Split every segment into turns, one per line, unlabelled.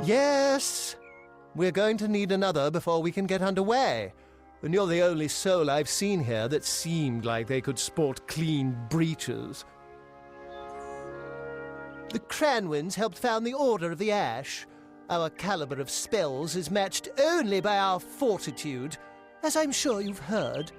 Yes, we're going to need another before we can get underway. And you're the only soul I've seen here that seemed like they could sport clean breeches. The Cranwins helped found the Order of the Ash. Our caliber of spells is matched only by our fortitude, as I'm sure you've heard.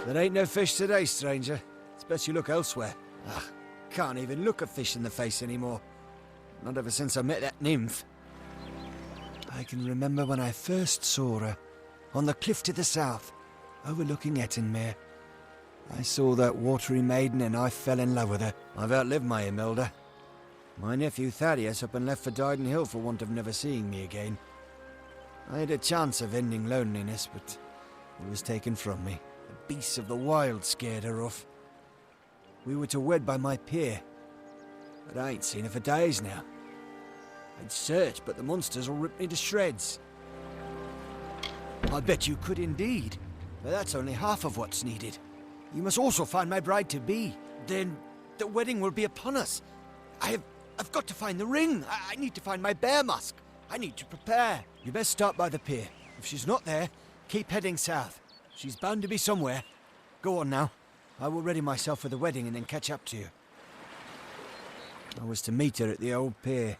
There ain't no fish today, stranger. It's best you look elsewhere. Ugh, can't even look a fish in the face anymore. Not ever since I met that nymph. I can remember when I first saw her, on the cliff to the south, overlooking Ettenmere. I saw that watery maiden and I fell in love with her. I've outlived my Imelda. My nephew Thaddeus up and left for Dyden Hill for want of never seeing me again. I had a chance of ending loneliness, but it was taken from me. The beasts of the wild scared her off. We were to wed by my pier, but I ain't seen her for days now. I'd searched, but the monsters all ripped me to shreds. I bet you could indeed, but that's only half of what's needed. You must also find my bride-to-be. Then the wedding will be upon us. I've got to find the ring. I need to find my bear mask. I need to prepare. You best start by the pier. If she's not there, keep heading south. She's bound to be somewhere. Go on now. I will ready myself for the wedding and then catch up to you. I was to meet her at the old pier,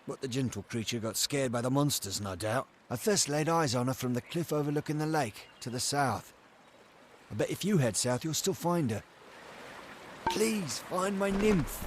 but the gentle creature got scared by the monsters, no doubt. I first laid eyes on her from the cliff overlooking the lake to the south. I bet if you head south, you'll still find her. Please, find my nymph.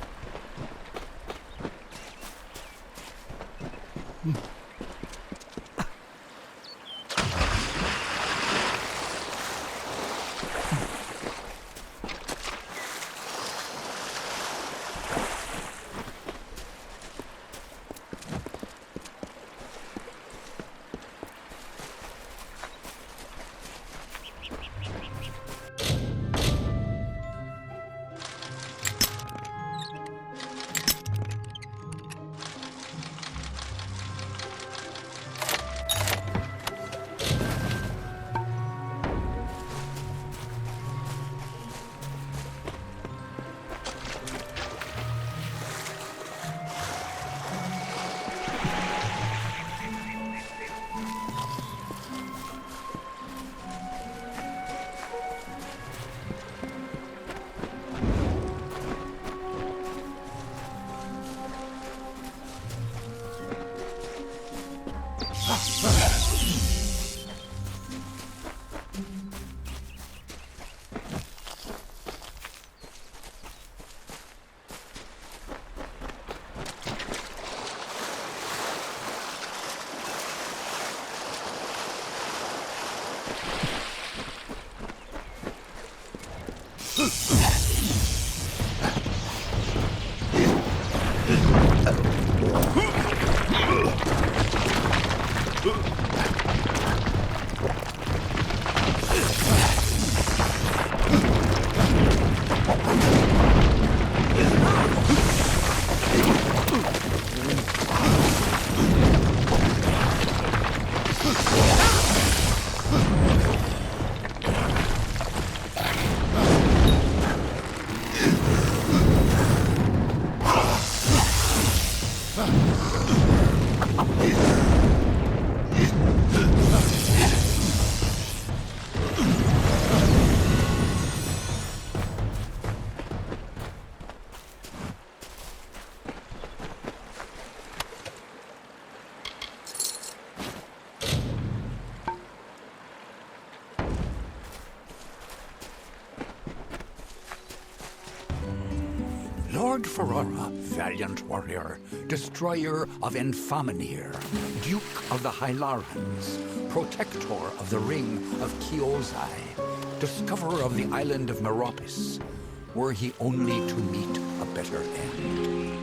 Lord Ferrara, valiant warrior, destroyer of Infaminir, Duke of the Hylarans, protector of the Ring of Chiozai, discoverer of the island of Meropis, were he only to meet a better end.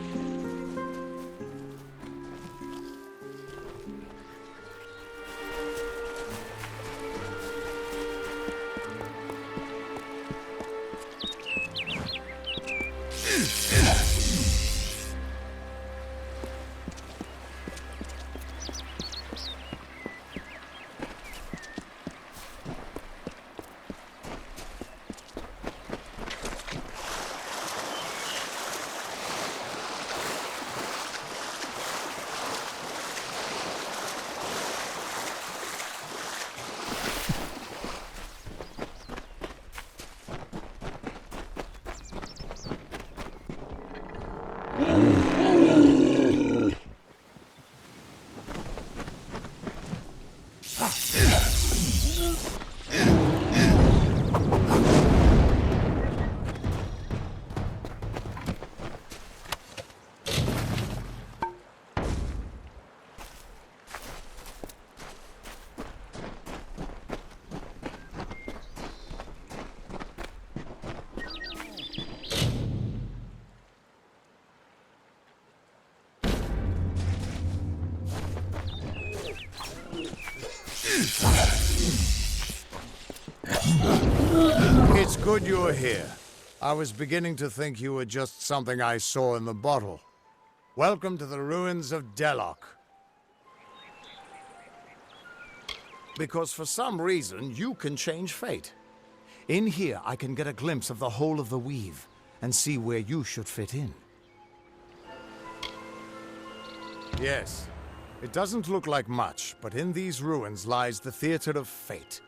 It's good you're here. I was beginning to think you were just something I saw in the bottle. Welcome to the Ruins of Deloc. Because for some reason, you can change fate. In here, I can get a glimpse of the whole of the weave, and see where you should fit in. Yes, it doesn't look like much, but in these ruins lies the Theater of Fate,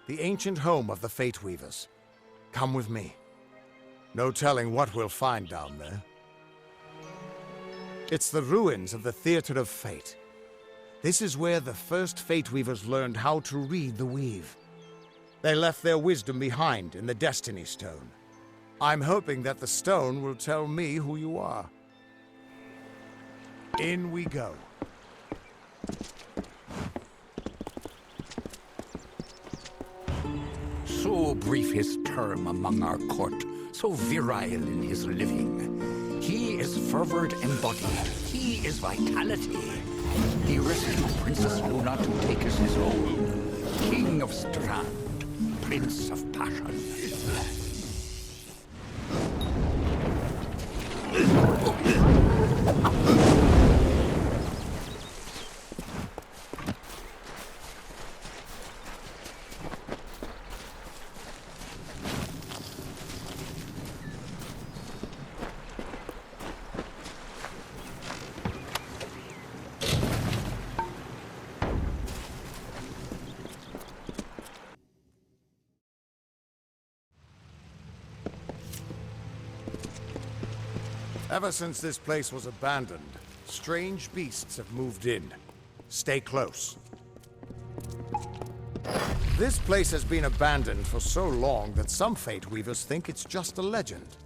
the ancient home of the Fate Weavers. Come with me. No telling what we'll find down there. It's the ruins of the Theater of Fate. This is where the first Fate Weavers learned how to read the weave. They left their wisdom behind in the Destiny Stone. I'm hoping that the stone will tell me who you are. In we go.
So brief his term among our court, so virile in his living. He is fervor embodied, he is vitality. He rescued Princess Luna to take as his own. King of Strand, Prince of Passion.
Ever since this place was abandoned, strange beasts have moved in. Stay close. This place has been abandoned for so long that some Fate Weavers think it's just a legend.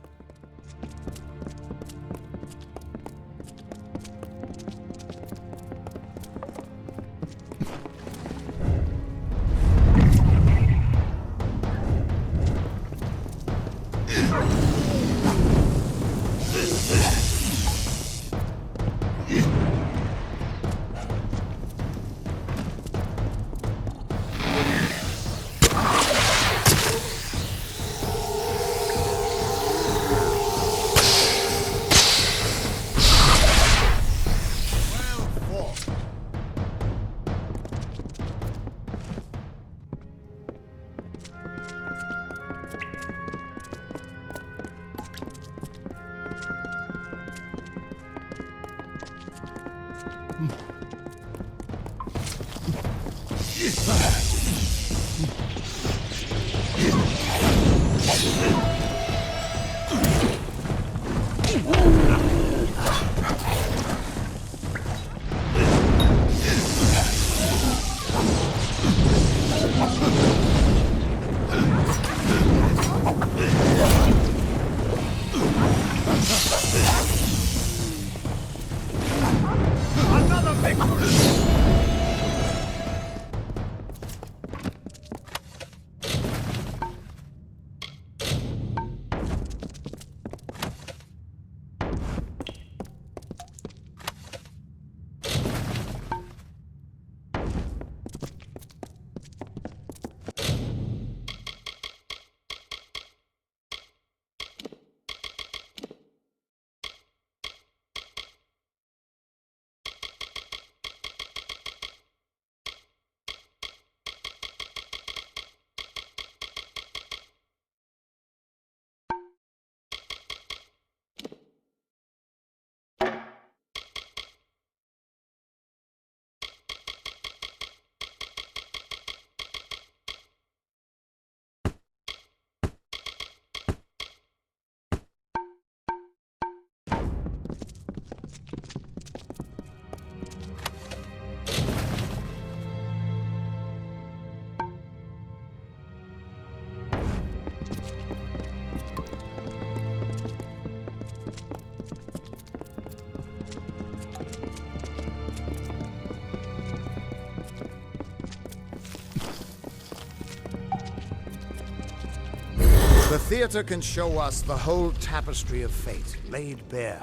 The theater can show us the whole tapestry of fate, laid bare.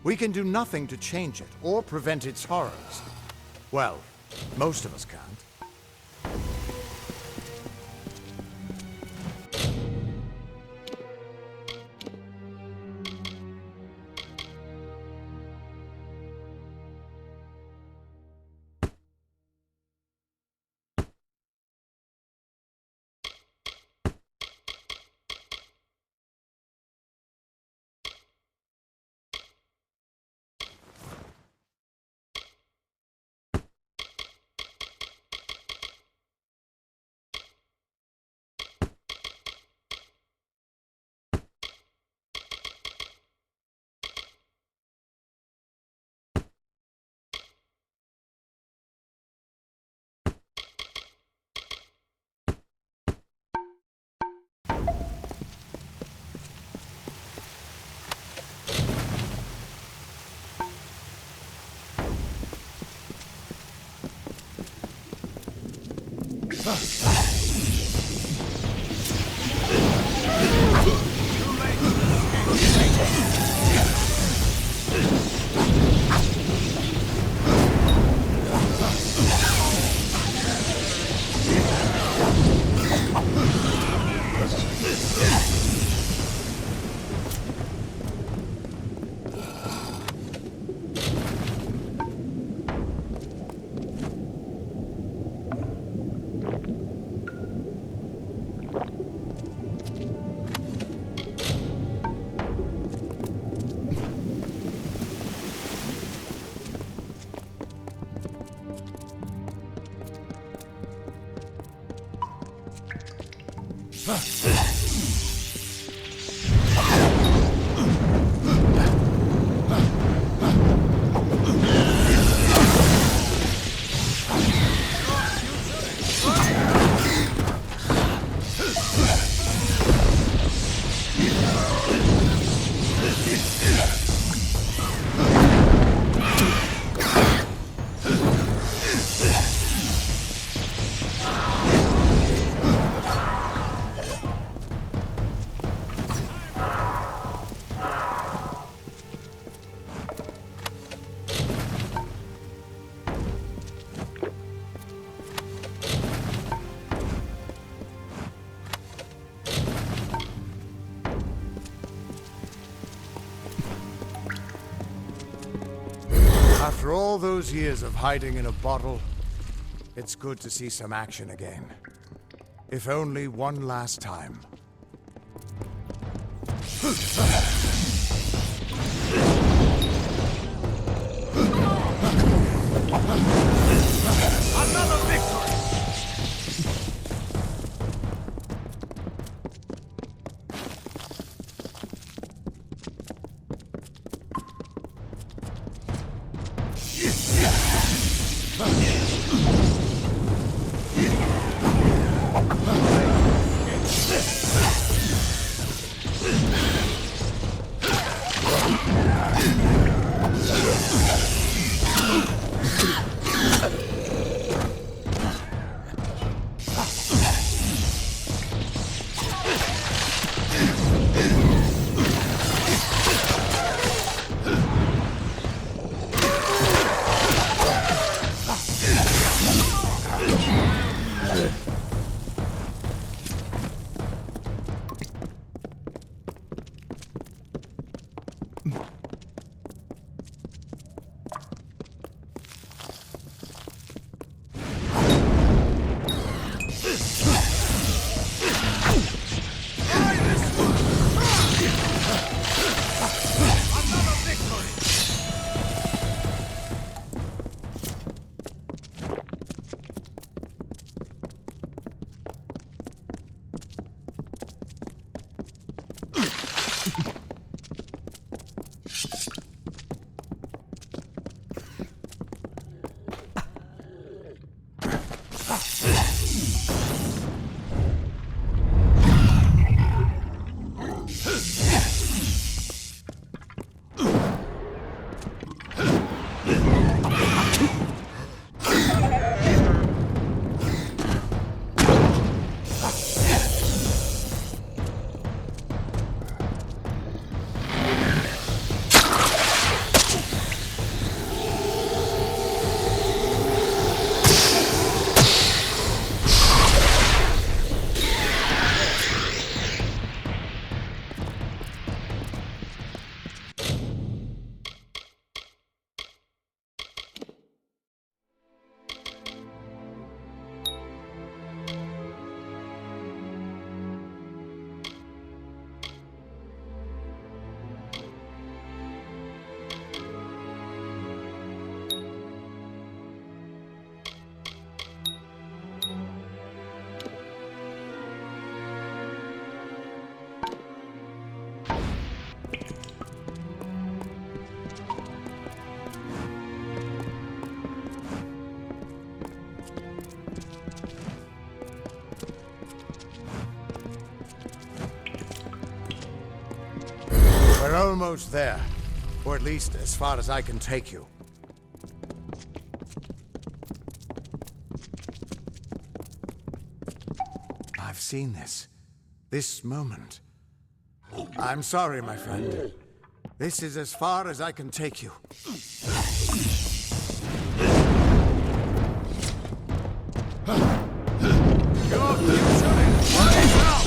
We can do nothing to change it, or prevent its horrors. Well, most of us can't. After all those years of hiding in a bottle, it's good to see some action again. If only one last time.
Another victory!
We're almost there. Or at least as far as I can take you. I've seen this. This moment. I'm sorry, my friend. This is as far as I can take you. Your future is right now!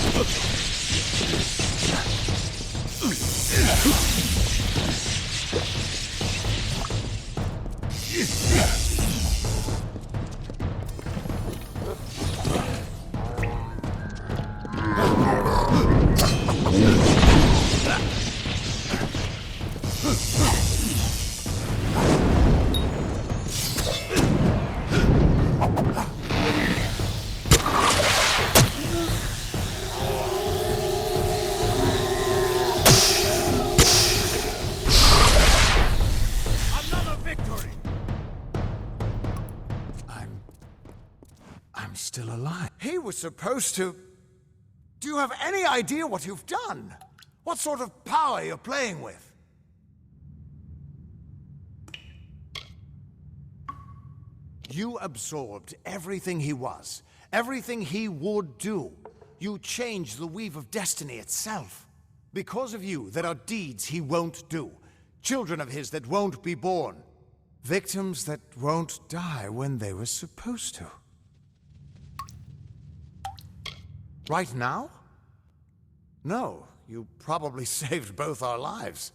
Still alive. He was supposed to... Do you have any idea what you've done? What sort of power you're playing with? You absorbed everything he was, everything he would do. You changed the weave of destiny itself. Because of you, there are deeds he won't do. Children of his that won't be born. Victims that won't die when they were supposed to. Right now? No, you probably saved both our lives.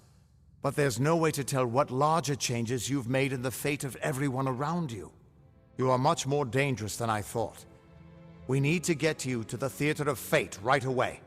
But there's no way to tell what larger changes you've made in the fate of everyone around you. You are much more dangerous than I thought. We need to get you to the Theater of Fate right away.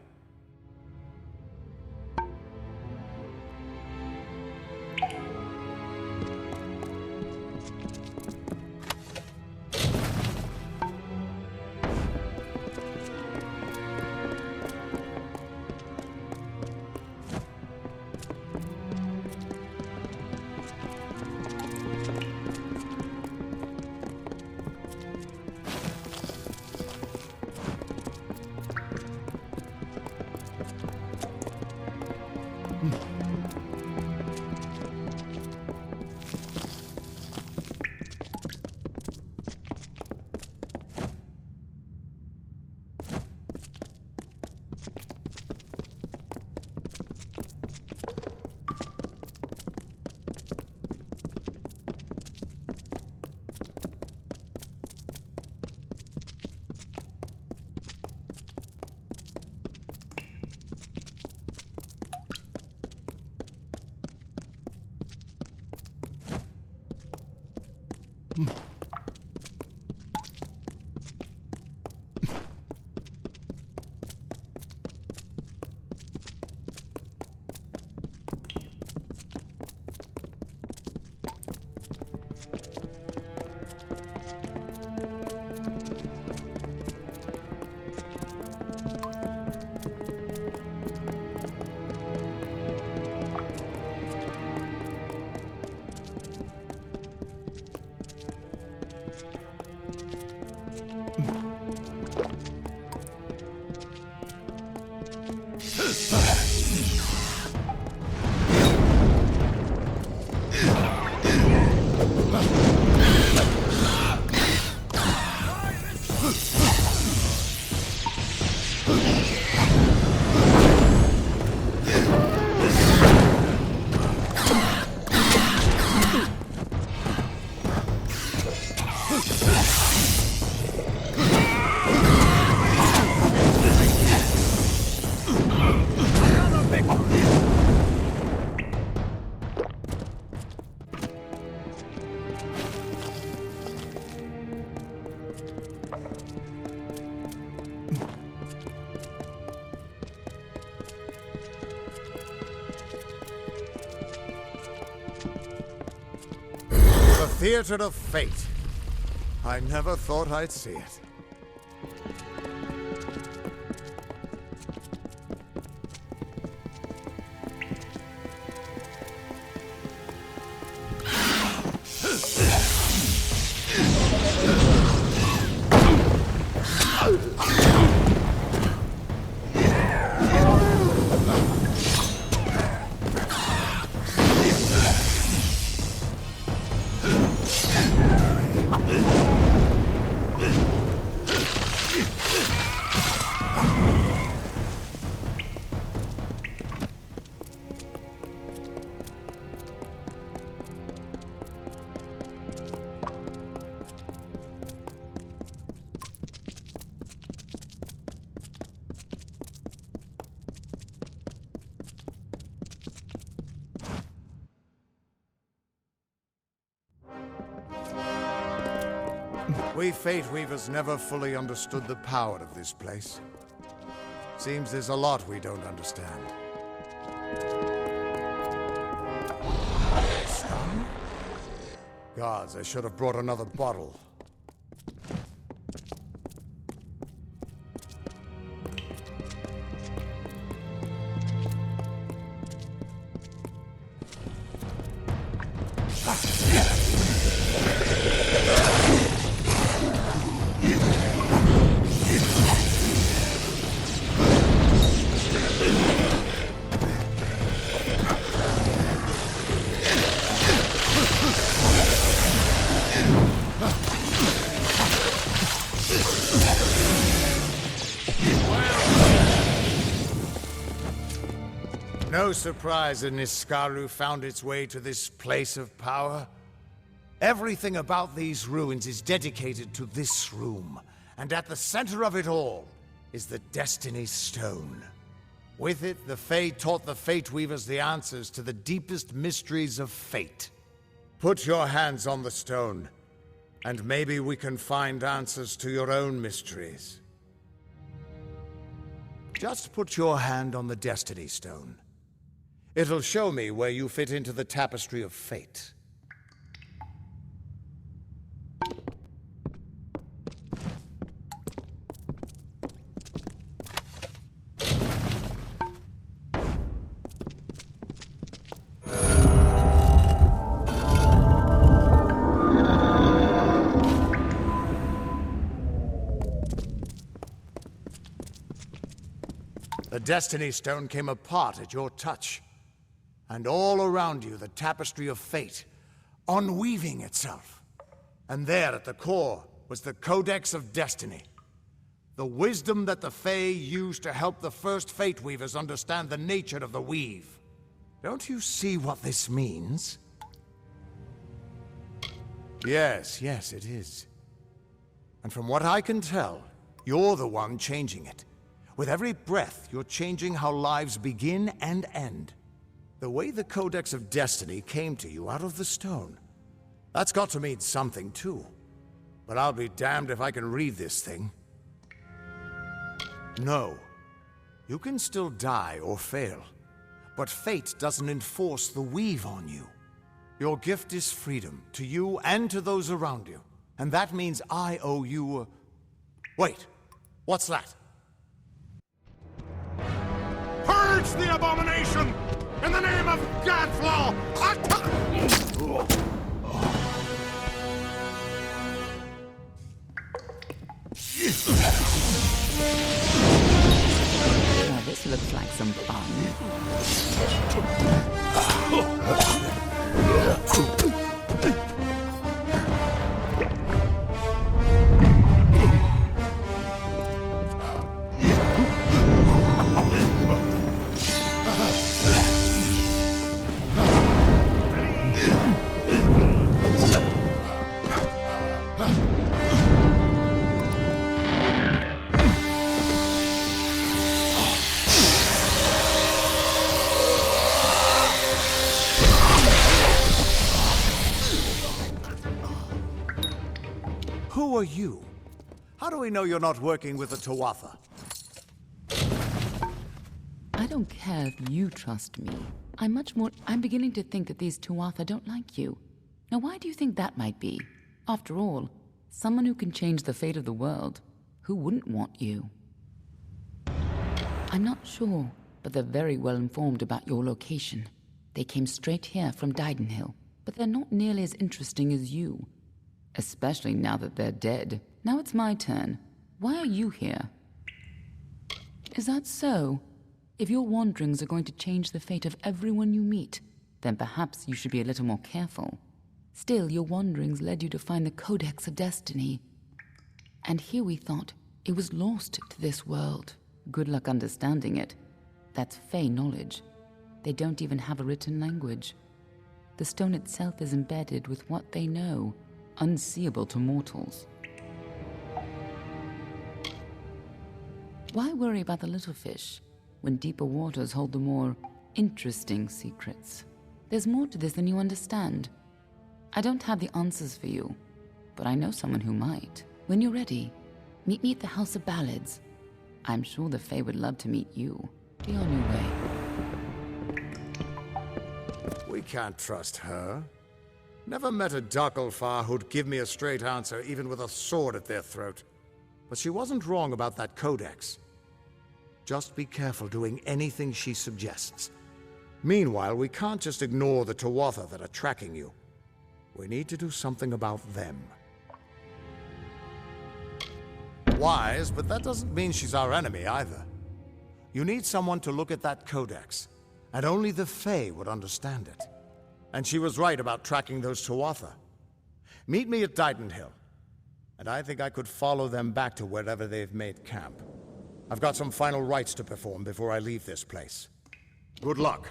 Theater of Fate. I never thought I'd see it. We Fate Weavers never fully understood the power of this place. Seems there's a lot we don't understand. Stun? Gods, I should have brought another bottle. No surprise that Niskaru found its way to this place of power. Everything about these ruins is dedicated to this room, and at the center of it all is the Destiny Stone. With it, the Fae taught the Fate Weavers the answers to the deepest mysteries of fate. Put your hands on the stone, and maybe we can find answers to your own mysteries. Just put your hand on the Destiny Stone. It'll show me where you fit into the tapestry of fate. The Destiny Stone came apart at your touch. And all around you, the tapestry of fate, unweaving itself. And there, at the core, was the Codex of Destiny. The wisdom that the Fae used to help the first Fate Weavers understand the nature of the weave. Don't you see what this means? Yes, it is. And from what I can tell, you're the one changing it. With every breath, you're changing how lives begin and end. The way the Codex of Destiny came to you out of the stone. That's got to mean something, too. But I'll be damned if I can read this thing. No. You can still die or fail. But fate doesn't enforce the weave on you. Your gift is freedom, to you and to those around you. And that means I owe you a... Wait. What's that?
Purge the abomination! In the name of Godflaw!
Now this looks like some fun.
Who are you? How do we know you're not working with the Tuatha?
I don't care if you trust me. I'm beginning to think that these Tuatha don't like you. Now why do you think that might be? After all, someone who can change the fate of the world, who wouldn't want you? I'm not sure, but they're very well informed about your location. They came straight here from Didenhill, but they're not nearly as interesting as you. Especially now that they're dead. Now it's my turn. Why are you here? Is that so? If your wanderings are going to change the fate of everyone you meet, then perhaps you should be a little more careful. Still, your wanderings led you to find the Codex of Destiny. And here we thought it was lost to this world. Good luck understanding it. That's Fae knowledge. They don't even have a written language. The stone itself is embedded with what they know, unseeable to mortals. Why worry about the little fish, when deeper waters hold the more interesting secrets? There's more to this than you understand. I don't have the answers for you, but I know someone who might. When you're ready, meet me at the House of Ballads. I'm sure the Fae would love to meet you. Be on your way.
We can't trust her. Never met a Darkelfar who'd give me a straight answer, even with a sword at their throat. But she wasn't wrong about that codex. Just be careful doing anything she suggests. Meanwhile, we can't just ignore the Tuatha that are tracking you. We need to do something about them. Wise, but that doesn't mean she's our enemy either. You need someone to look at that codex, and only the Fae would understand it. And she was right about tracking those Tuatha. Meet me at Didenhill, and I think I could follow them back to wherever they've made camp. I've got some final rites to perform before I leave this place. Good luck.